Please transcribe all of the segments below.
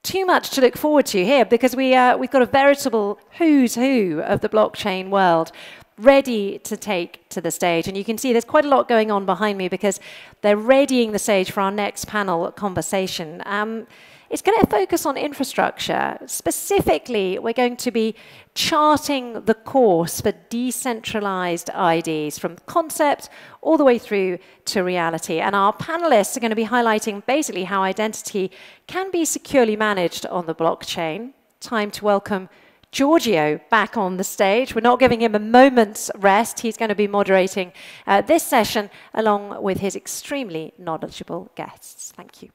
too much to look forward to here because we've got a veritable who's who of the blockchain world ready to take to the stage. And you can see there's quite a lot going on behind me because they're readying the stage for our next panel conversation. It's going to focus on infrastructure. Specifically, we're going to be charting the course for decentralized IDs from concept all the way through to reality. And our panelists are going to be highlighting basically how identity can be securely managed on the blockchain. Time to welcome Giorgio back on the stage. We're not giving him a moment's rest. He's going to be moderating this session along with his extremely knowledgeable guests. Thank you.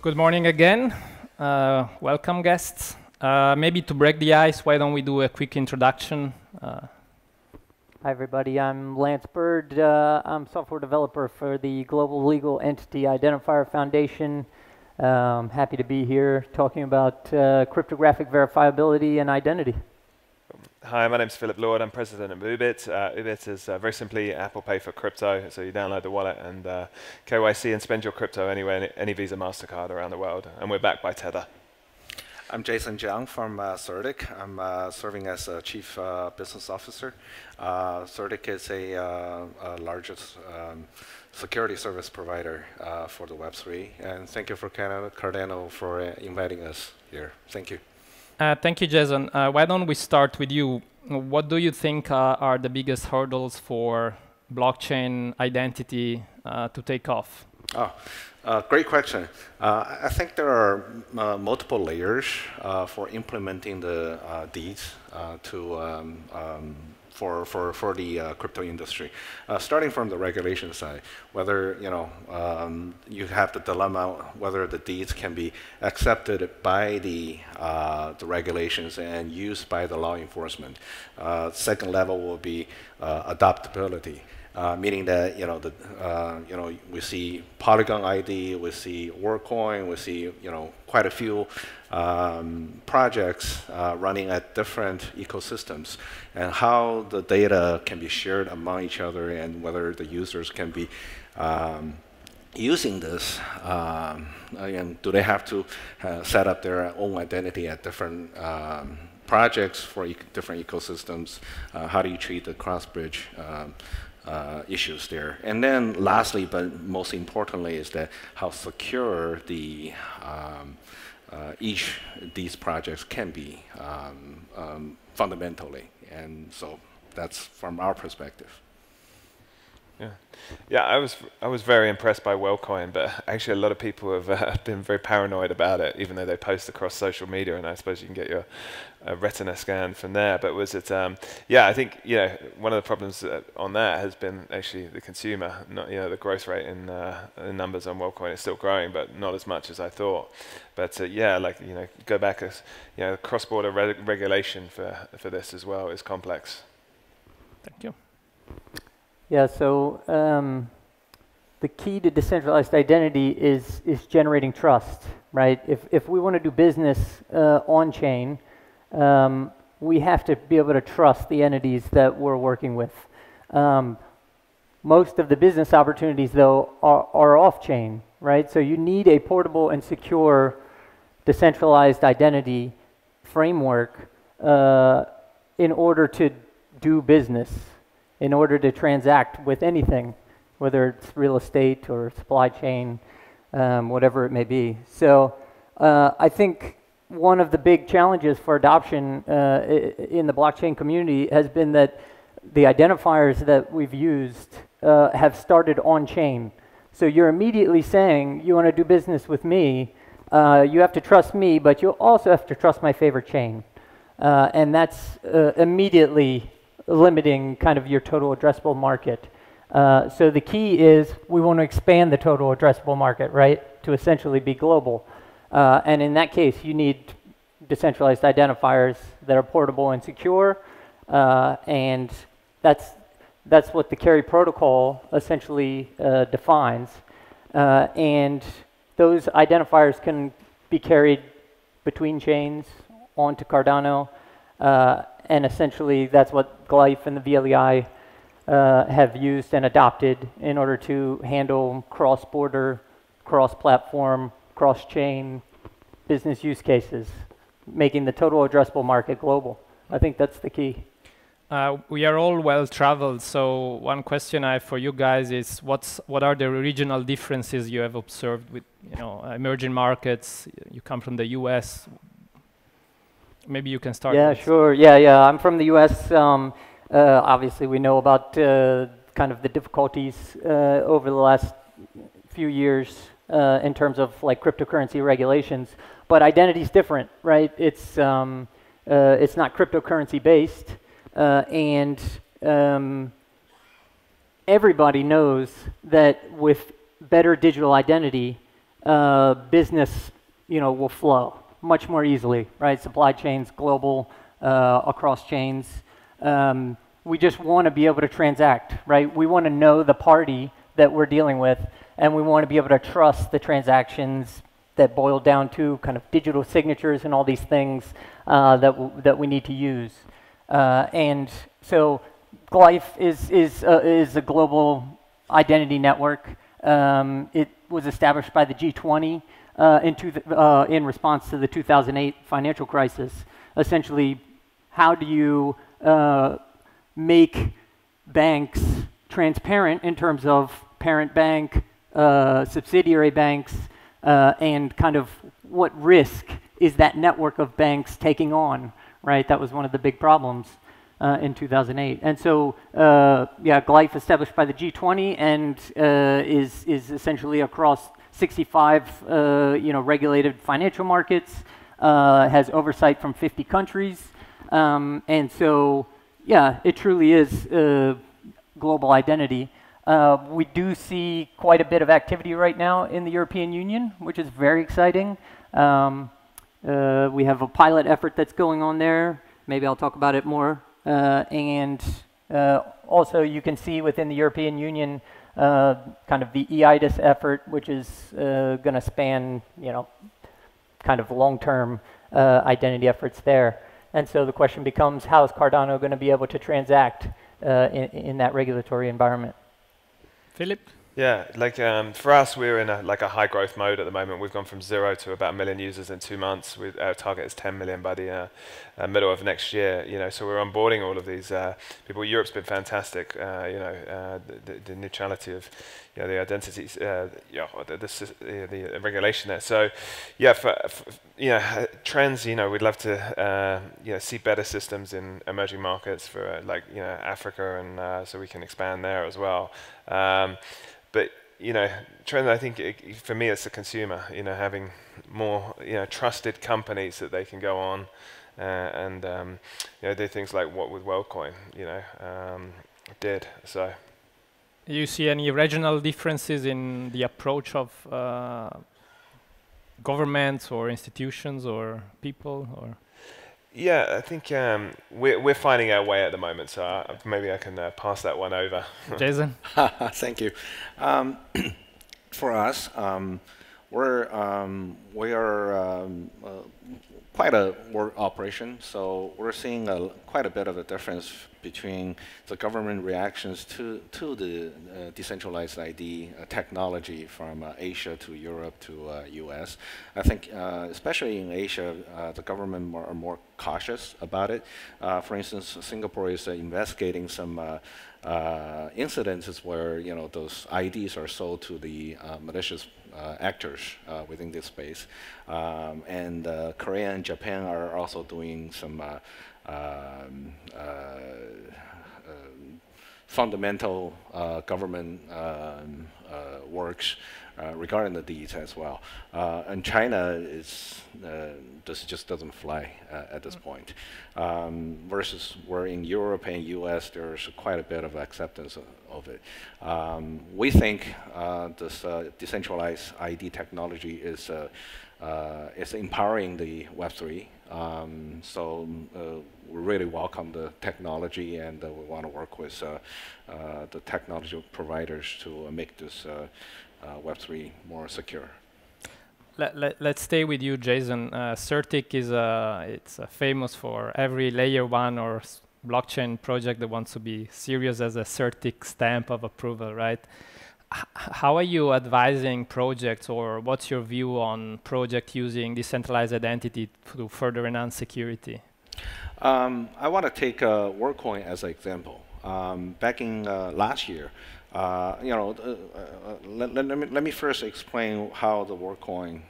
Good morning again. Welcome, guests. Maybe to break the ice, why don't we do a quick introduction? Hi, everybody. I'm Lance Byrd. I'm software developer for the Global Legal Entity Identifier Foundation. Happy to be here talking about cryptographic verifiability and identity. Hi, my name's Phillip. I'm president of Oobit. Oobit is very simply Apple Pay for crypto. So you download the wallet and KYC and spend your crypto anywhere, any Visa, MasterCard around the world. And we're backed by Tether. I'm Jiang from CertiK. I'm serving as a chief business officer. CertiK is a largest security service provider for the Web3. And thank you for Cardano for inviting us here. Thank you. Thank you, Jason. Why don't we start with you? What do you think are the biggest hurdles for blockchain identity to take off? Great question. I think there are multiple layers for implementing the deeds for the crypto industry. Starting from the regulation side, whether you have the dilemma whether the deeds can be accepted by the regulations and used by the law enforcement. Second level will be adoptability. Meaning that we see Polygon ID, we see WorkCoin, we see quite a few projects running at different ecosystems, and how the data can be shared among each other, and whether the users can be using this, and do they have to set up their own identity at different projects for different ecosystems? How do you treat the cross-bridge issues there? And then lastly, but most importantly, is that how secure the each of these projects can be fundamentally. And so that's from our perspective. Yeah, I was very impressed by WorldCoin, but actually a lot of people have been very paranoid about it, even though they post across social media, and I suppose you can get your retina scan from there. But was it? Yeah, I think one of the problems on that has been actually the consumer. Not the growth rate in numbers on WorldCoin is still growing, but not as much as I thought. But yeah, go back as cross-border regulation for this as well is complex. Thank you. Yeah, so the key to decentralized identity is generating trust, right? If we want to do business on-chain, we have to be able to trust the entities that we're working with. Most of the business opportunities, though, are off-chain, right? So you need a portable and secure decentralized identity framework in order to do business, in order to transact with anything, whether it's real estate or supply chain, whatever it may be. So I think one of the big challenges for adoption in the blockchain community has been that the identifiers that we've used have started on-chain. So you're immediately saying, you want to do business with me, you have to trust me, but you also have to trust my favorite chain. And that's immediately limiting kind of your total addressable market. So the key is we want to expand the total addressable market, right, to essentially be global. And in that case, you need decentralized identifiers that are portable and secure. And that's that's what the carry protocol essentially defines. And those identifiers can be carried between chains onto Cardano. And essentially, that's what Glyph and the VLEI have used and adopted in order to handle cross-border, cross-platform, cross-chain business use cases, making the total addressable market global. I think that's the key. We are all well traveled, so one question I have for you guys is what are the regional differences you have observed with emerging markets? You come from the US. Maybe you can start. Yeah, sure. Yeah. I'm from the US. Obviously, we know about kind of the difficulties over the last few years in terms of like cryptocurrency regulations. But identity is different, right? It's not cryptocurrency based. And everybody knows that with better digital identity, business, will flow much more easily, right? Supply chains, global, across chains. We just want to be able to transact, right? We want to know the party that we're dealing with, and we want to be able to trust the transactions that boil down to kind of digital signatures and all these things that we need to use. And so Glyph is a global identity network. It was established by the G20 in response to the 2008 financial crisis. Essentially, how do you make banks transparent in terms of parent bank, subsidiary banks, and kind of what risk is that network of banks taking on? Right, that was one of the big problems in 2008. And so, Glyph established by the G20 and is essentially across 65, regulated financial markets, has oversight from 50 countries. And so, it truly is global identity. We do see quite a bit of activity right now in the European Union, which is very exciting. We have a pilot effort that's going on there. Maybe I'll talk about it more. And also you can see within the European Union kind of the EIDIS effort, which is going to span, kind of long-term identity efforts there. And so the question becomes, how is Cardano going to be able to transact in that regulatory environment? Phillip? Yeah, like for us, we're in a high growth mode at the moment. We've gone from 0 to about 1 million users in 2 months. Our target is 10 million by the middle of next year. So we're onboarding all of these people. Europe's been fantastic. The neutrality of the identities, the regulation there. So for trends, we'd love to see better systems in emerging markets for Africa, and so we can expand there as well. But trend, I think for me, it's the consumer. Having more trusted companies that they can go on and do things like what with WorldCoin did. So, you see any regional differences in the approach of governments or institutions or people or? Yeah, I think we're finding our way at the moment, so maybe I can pass that one over. Jason? Thank you. For us, we are quite a work operation, so we're seeing quite a bit of a difference between the government reactions to the decentralized ID technology from Asia to Europe to US. I think especially in Asia, the government are more cautious about it. For instance, Singapore is investigating some incidences where those IDs are sold to the malicious actors within this space, and Korea and Japan are also doing some fundamental government works regarding the deeds as well. And China is this just doesn't fly at this point. Versus where in Europe and US there's quite a bit of acceptance of it. We think this decentralized ID technology is empowering the Web3 So we really welcome the technology, and we want to work with the technology providers to make this Web3 more secure. Let's stay with you, Jason. CertiK is it's famous for every layer 1 or blockchain project that wants to be serious as a CertiK stamp of approval, right? How are you advising projects, or what's your view on project using decentralized identity to further enhance security? I want to take WorldCoin as an example. Back in last year, let me first explain how the WorldCoin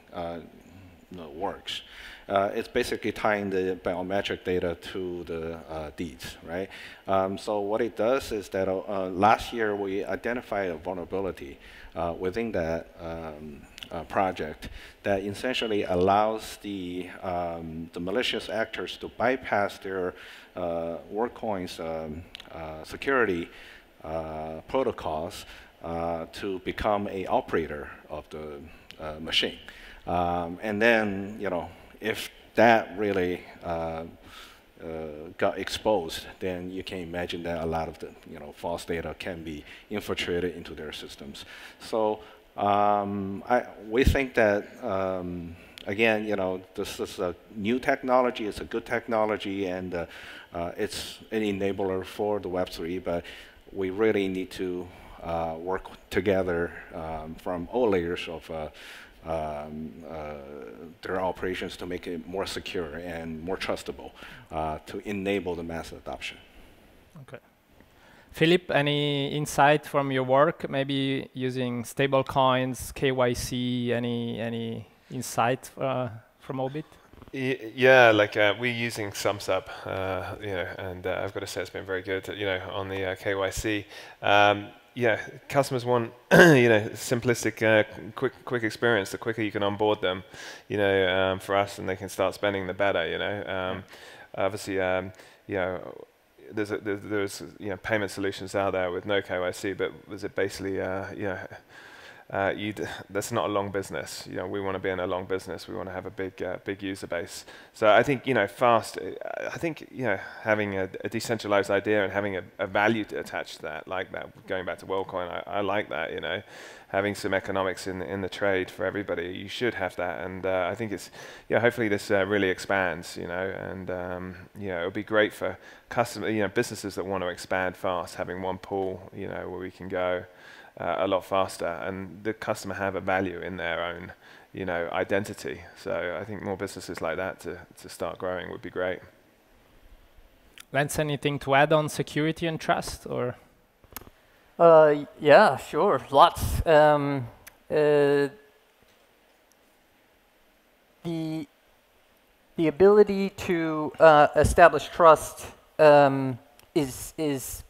works. It's basically tying the biometric data to the deeds, right? So what it does is that last year we identified a vulnerability within that project that essentially allows the malicious actors to bypass their WorldCoin's security protocols to become an operator of the machine. And then, if that really got exposed, then you can imagine that a lot of the false data can be infiltrated into their systems. So we think that again, this is a new technology. It's a good technology, and it's an enabler for the Web3. But we really need to work together from all layers of their operations to make it more secure and more trustable to enable the mass adoption. Okay. Phillip, any insight from your work, maybe using stable coins, KYC, any insight from Oobit? Yeah, like we're using SumSub, and I've got to say it's been very good, on the KYC. Yeah, customers want, simplistic, quick experience. The quicker you can onboard them, for us, and they can start spending, the better. Obviously, there's payment solutions out there with no KYC, but was it basically, that's not a long business. We want to be in a long business. We want to have a big user base. So I think fast. I think having a decentralized idea and having a value attached to that, like that. Going back to WorldCoin, I like that. Having some economics in the trade for everybody. You should have that, and I think it's hopefully this really expands. And it'll be great for customer businesses that want to expand fast. Having one pool, where we can go a lot faster, and the customer have a value in their own, identity. So I think more businesses like that to start growing would be great. Lance, anything to add on security and trust, or? Yeah, sure, lots. The ability to establish trust is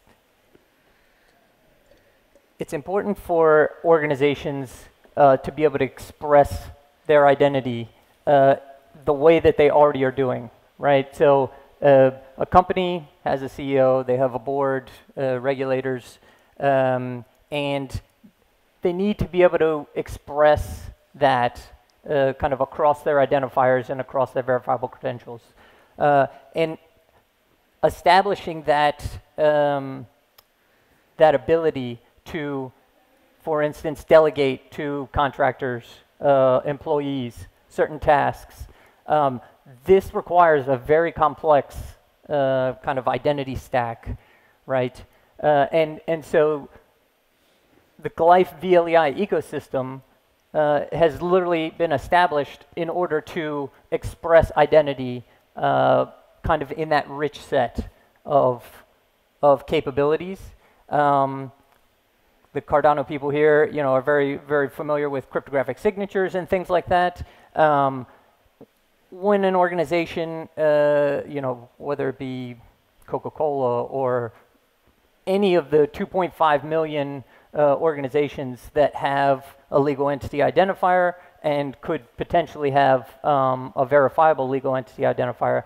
it's important for organizations to be able to express their identity the way that they already are doing, right? So a company has a CEO, they have a board, regulators, and they need to be able to express that kind of across their identifiers and across their verifiable credentials. And establishing that, that ability to, for instance, delegate to contractors, employees, certain tasks. This requires a very complex kind of identity stack, right? And so the Glyph VLEI ecosystem has literally been established in order to express identity kind of in that rich set of capabilities. The Cardano people here, are very, very familiar with cryptographic signatures and things like that. When an organization, whether it be Coca-Cola or any of the 2.5 million organizations that have a legal entity identifier and could potentially have a verifiable legal entity identifier,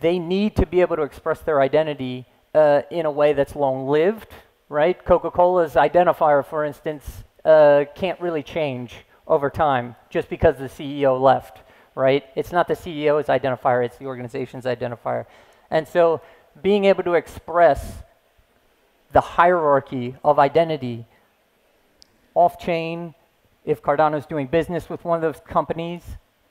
they need to be able to express their identity in a way that's long-lived, right? Coca-Cola's identifier, for instance, can't really change over time just because the CEO left, right? It's not the CEO's identifier, it's the organization's identifier. And so being able to express the hierarchy of identity off-chain, if Cardano is doing business with one of those companies,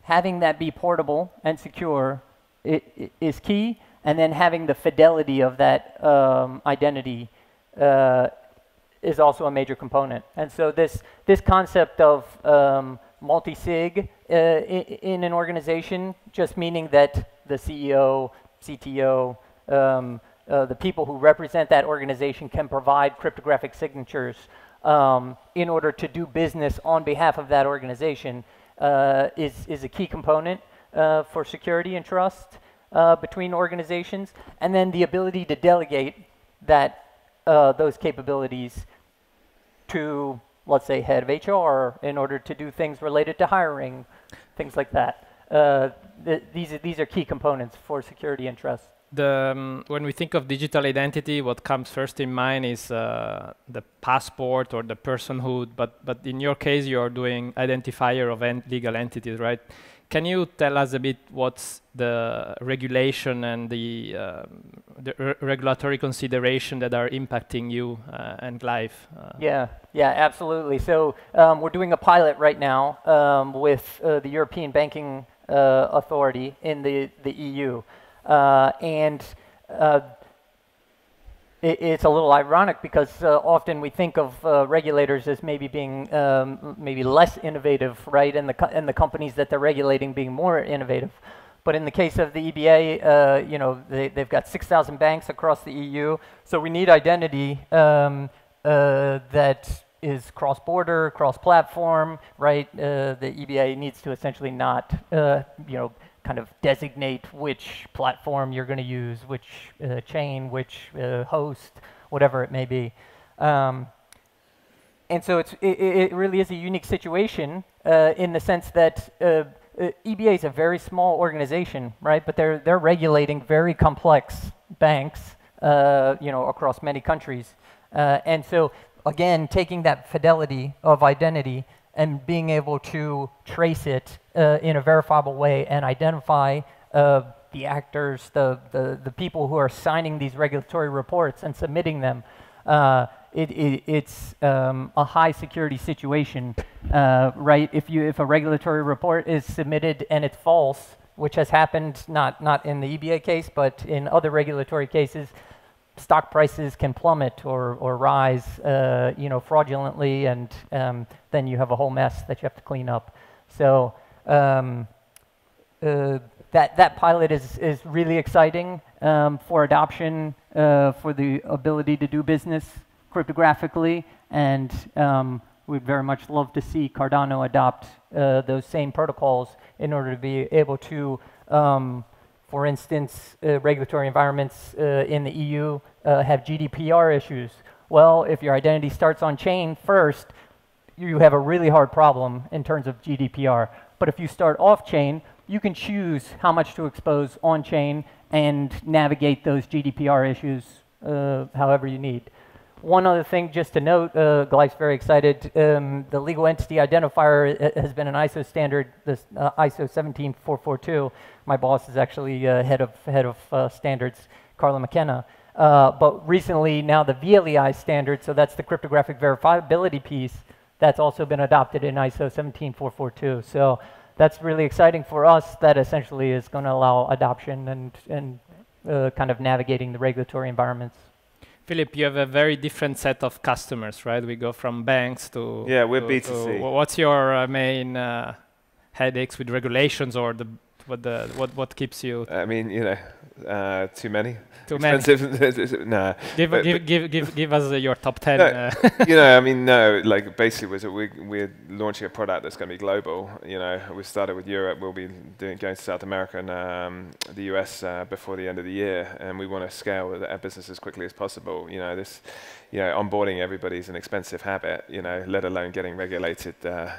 having that be portable and secure is key, and then having the fidelity of that identity is also a major component. And so this concept of multi-sig in an organization, just meaning that the CEO, CTO, the people who represent that organization can provide cryptographic signatures in order to do business on behalf of that organization is a key component for security and trust between organizations. And then the ability to delegate that those capabilities to, let's say, head of HR in order to do things related to hiring, things like that. These are key components for security and trust. When we think of digital identity, what comes first in mind is the passport or the personhood. But in your case, you're doing identifier of legal entities, right? Can you tell us a bit what's the regulation and the regulatory consideration that are impacting you and life? Yeah, absolutely. So we're doing a pilot right now with the European Banking Authority in the EU. It's a little ironic because often we think of regulators as maybe being maybe less innovative, right? And the companies that they're regulating being more innovative. But in the case of the EBA, you know, they've got 6,000 banks across the EU. So we need identity that is cross-border, cross-platform, right? The EBA needs to essentially not, you know, kind of designate which platform you're going to use, which chain, which host, whatever it may be. And so it really is a unique situation in the sense that EBA is a very small organization, right? But they're regulating very complex banks, you know, across many countries. And so again, taking that fidelity of identity and being able to trace it in a verifiable way and identify the actors, the people who are signing these regulatory reports and submitting them, it's a high security situation, right? If a regulatory report is submitted and it's false, which has happened not in the EBA case, but in other regulatory cases, stock prices can plummet or rise, you know, fraudulently, and then you have a whole mess that you have to clean up. So that pilot is really exciting for adoption, for the ability to do business cryptographically, and we'd very much love to see Cardano adopt those same protocols in order to be able to, for instance, regulatory environments in the EU have GDPR issues. Well, if your identity starts on chain first, you have a really hard problem in terms of GDPR. But if you start off chain, you can choose how much to expose on chain and navigate those GDPR issues however you need. One other thing just to note, Glyph's very excited, the legal entity identifier has been an ISO standard, this ISO 17442. My boss is actually head of standards, Carla McKenna. But recently now the VLEI standard, so that's the cryptographic verifiability piece, that's also been adopted in ISO 17442. So that's really exciting for us. That essentially is going to allow adoption and kind of navigating the regulatory environments. Phillip, you have a very different set of customers, right? We go from banks to... Yeah, we're B2C. What's your main headaches with regulations, or what keeps you... I mean, you know, too many. Too expensive. No. Give us your top 10. No, you know, I mean, no. Like basically, we're launching a product that's going to be global. You know, we started with Europe. We'll be going to South America and the US before the end of the year, and we want to scale our business as quickly as possible. You know, onboarding everybody is an expensive habit. You know, let alone getting regulated.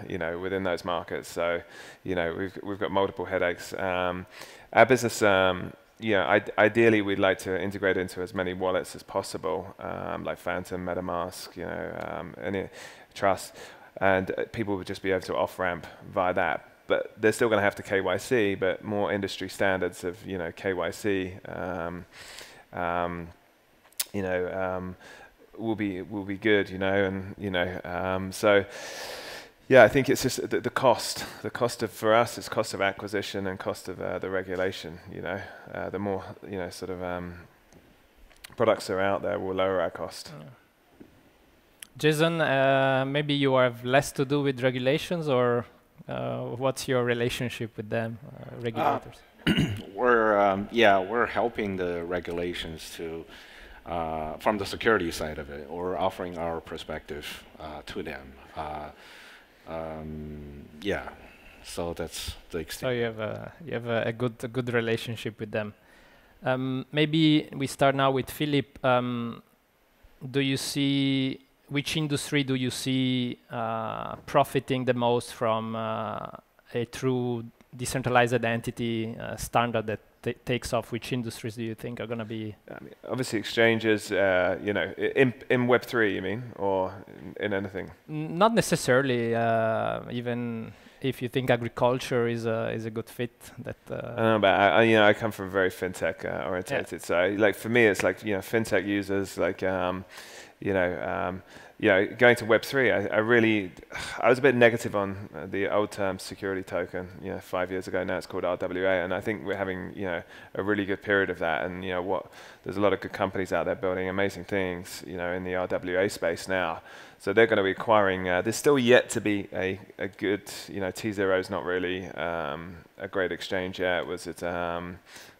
You know, within those markets. So, you know, we've got multiple headaches. Our business. Yeah, ideally we'd like to integrate into as many wallets as possible, like Phantom, MetaMask, you know, any Trust, and people would just be able to off-ramp via that. but they're still going to have to KYC, but more industry standards of, you know, KYC, you know, will be good, you know, and you know, so yeah, I think it's just the cost of, for us, it's cost of acquisition and cost of the regulation, you know, the more, you know, sort of products are out there will lower our cost. Jason, maybe you have less to do with regulations, or what's your relationship with them, regulators? We're helping the regulations to, from the security side of it, or offering our perspective to them. Yeah, so that's the extent. So you have a good relationship with them. Maybe we start now with Phillip. Do you see, which industry do you see profiting the most from a true decentralized identity standard that takes off? Which industries do you think are going to be? I mean, obviously exchanges, you know, in Web3, you mean, or in anything? Not necessarily. Even if you think agriculture is a good fit, that. I don't know, but you know, I come from very fintech orientated. So, like for me, it's like, you know, fintech users, like you know, going to Web3, I was a bit negative on the old term security token, you know, 5 years ago. Now it's called RWA, and I think we're having, you know, a really good period of that. And you know there's a lot of good companies out there building amazing things, you know, in the RWA space now. So they're going to be acquiring. There's still yet to be a good, you know, T0 is not really a great exchange yet.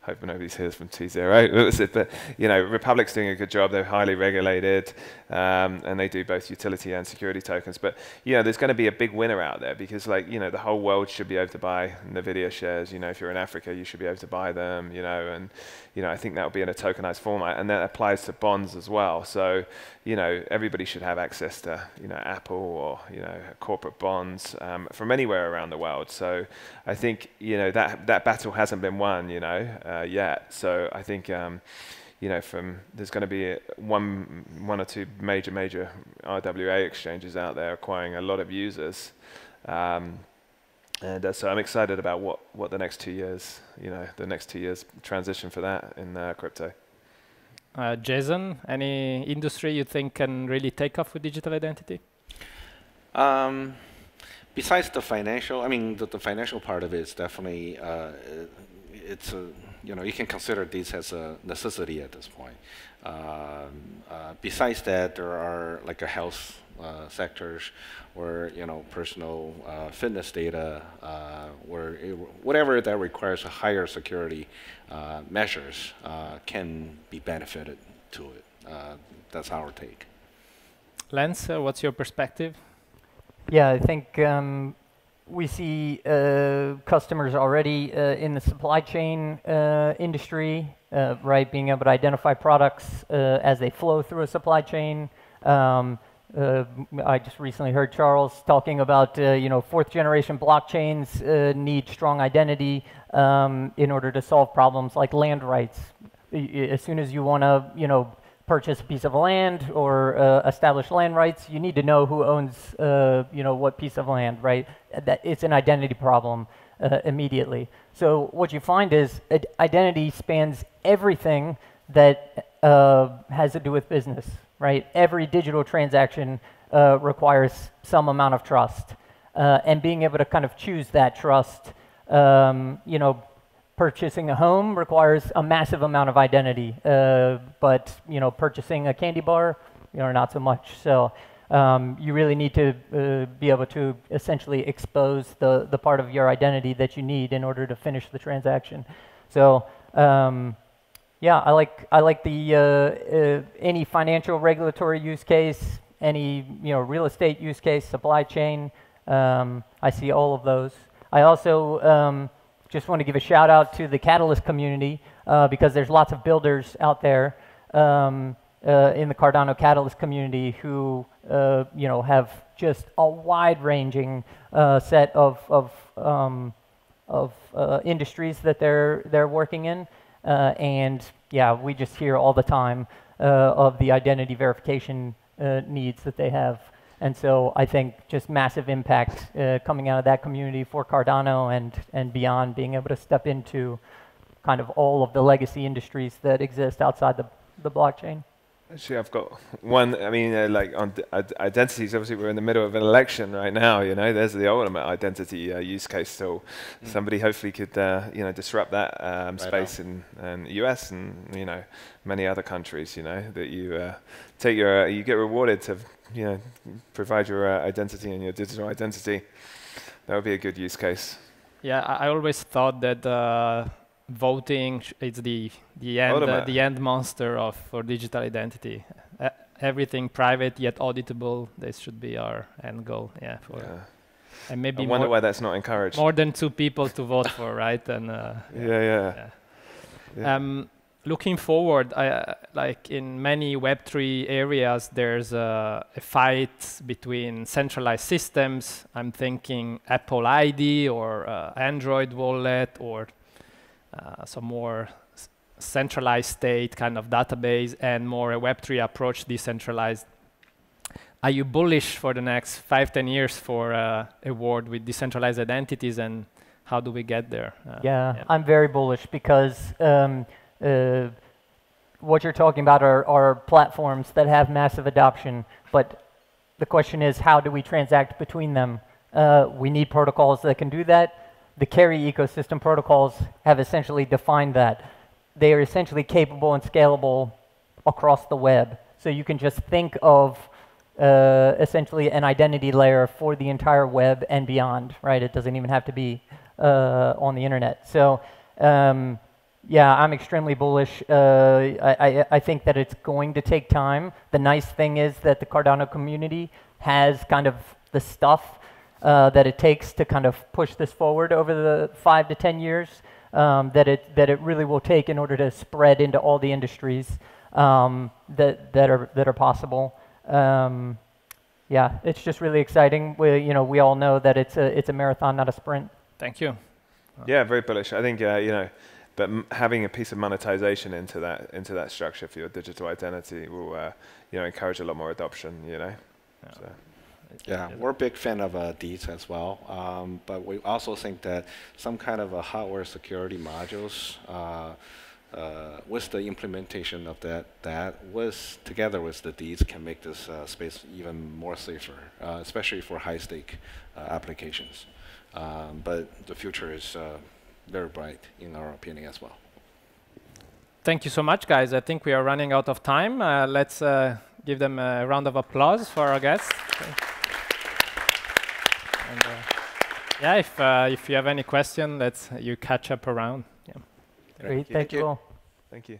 Hope nobody hears from T0, but you know, Republic's doing a good job. They're highly regulated, and they do both utility and security tokens. But you know, there's going to be a big winner out there, because, like, you know, the whole world should be able to buy Nvidia shares. You know, if you're in Africa, you should be able to buy them. You know, and you know, I think that will be in a tokenized format, and that applies to bonds as well. So you know, everybody should have access to, you know, Apple or, you know, corporate bonds from anywhere around the world. So I think, you know, that battle hasn't been won, you know, yet. So I think, you know, there's going to be one or two major RWA exchanges out there acquiring a lot of users. And so I'm excited about what the next 2 years, you know, the next 2 years transition for that in crypto. Jason, any industry you think can really take off with digital identity? Besides the financial, I mean, the financial part of it is definitely, it's a, you know, you can consider these as a necessity at this point. Besides that, there are like a health sectors, where, you know, personal fitness data, whatever that requires a higher security measures can be benefited to it. That's our take. Lance, what's your perspective? Yeah, I think we see customers already in the supply chain industry, right, being able to identify products as they flow through a supply chain. I just recently heard Charles talking about, you know, 4th generation blockchains need strong identity in order to solve problems like land rights. As soon as you want to, you know, purchase a piece of land or establish land rights, you need to know who owns, you know, what piece of land, right? That it's an identity problem immediately. So what you find is identity spans everything that has to do with business. Right? Every digital transaction requires some amount of trust. And being able to kind of choose that trust, you know, purchasing a home requires a massive amount of identity. But, you know, purchasing a candy bar, you know, not so much. So you really need to be able to essentially expose the part of your identity that you need in order to finish the transaction. So yeah, I like the any financial regulatory use case, any, you know, real estate use case, supply chain. I see all of those. I also just want to give a shout out to the Catalyst community because there's lots of builders out there in the Cardano Catalyst community who you know, have just a wide-ranging set of industries that they're working in. And yeah, we just hear all the time of the identity verification needs that they have. And so I think just massive impact coming out of that community for Cardano and beyond, being able to step into kind of all of the legacy industries that exist outside the blockchain. Actually, I've got one. I mean, like on identities. Obviously, we're in the middle of an election right now. You know, there's the ultimate identity use case. So somebody hopefully could, you know, disrupt that space in US and many other countries. You know, that you take you get rewarded to provide your identity and your digital identity. That would be a good use case. Yeah, I always thought that. Voting is the end monster for digital identity. Everything private yet auditable. This should be our end goal. Yeah. And maybe I wonder why that's not encouraged. More than 2 people to vote for, right? And looking forward, like in many Web3 areas, there's a fight between centralized systems. I'm thinking Apple ID or Android wallet or some more centralized state kind of database and more a Web3 approach, decentralized. Are you bullish for the next 5-10 years for a world with decentralized identities, and how do we get there? I'm very bullish because what you're talking about are platforms that have massive adoption, but the question is, how do we transact between them? We need protocols that can do that. The carry ecosystem protocols have essentially defined that. They are essentially capable and scalable across the web. So you can just think of essentially an identity layer for the entire web and beyond, right? It doesn't even have to be on the internet. So yeah, I'm extremely bullish. I think that it's going to take time. The nice thing is that the Cardano community has kind of the stuff that it takes to kind of push this forward over the 5 to 10 years that it really will take in order to spread into all the industries that are possible. Yeah, it's just really exciting. We all know that it's a marathon, not a sprint. Thank you. Yeah, very bullish. I think but having a piece of monetization into that structure for your digital identity will encourage a lot more adoption. So. Yeah, we're a big fan of deeds as well, but we also think that some kind of hardware security modules with the implementation of that together with the deeds can make this space even more safer, especially for high-stake applications. But the future is very bright in our opinion as well. Thank you so much, guys. I think we are running out of time. Let's give them a round of applause for our guests. And, if you have any question, you catch up around. Yeah. Great, thank you all. Thank you.